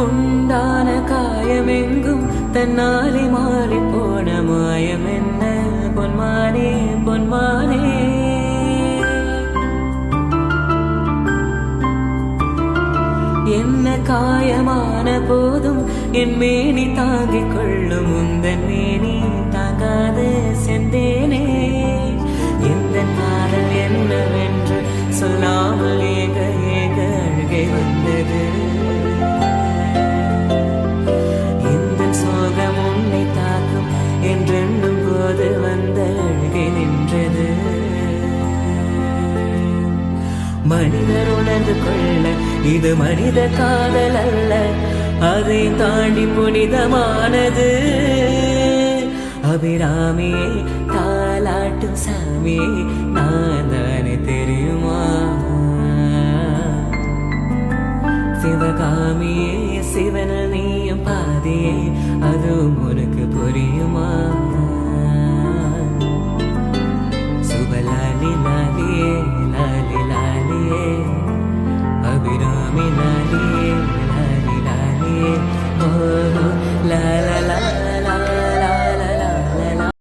உண்டான காயமெங்கும் தன்னாலே மாறி போன மாயம் என்ன பொன்மானே பொன்மானே. என்ன காயமான போதும் என் மேனி தாங்கிக் கொள்ளும் உந்தன் மேனி தாங்காது செந்தேனே. எந்த காதல் என்னவென்று சொல்லாமல் ஏக ஏக அழுகை வந்தது. எந்த சோகம் உன்னை தாக்கும் என்றெண்ணும் போது வந்த அழுகை நின்றது. மனிதர் உணர்ந்து கொள்ள இது மனித காதல் அல்ல, அதை தாண்டி புனிதமானது. அபிராமியே தாலாட்டும் சாமியே நான் தானே தெரியுமா. சிவகாமியே சிவன நீயும் பாதியே அதுவும் உனக்கு புரியுமா. சுபலாலிலா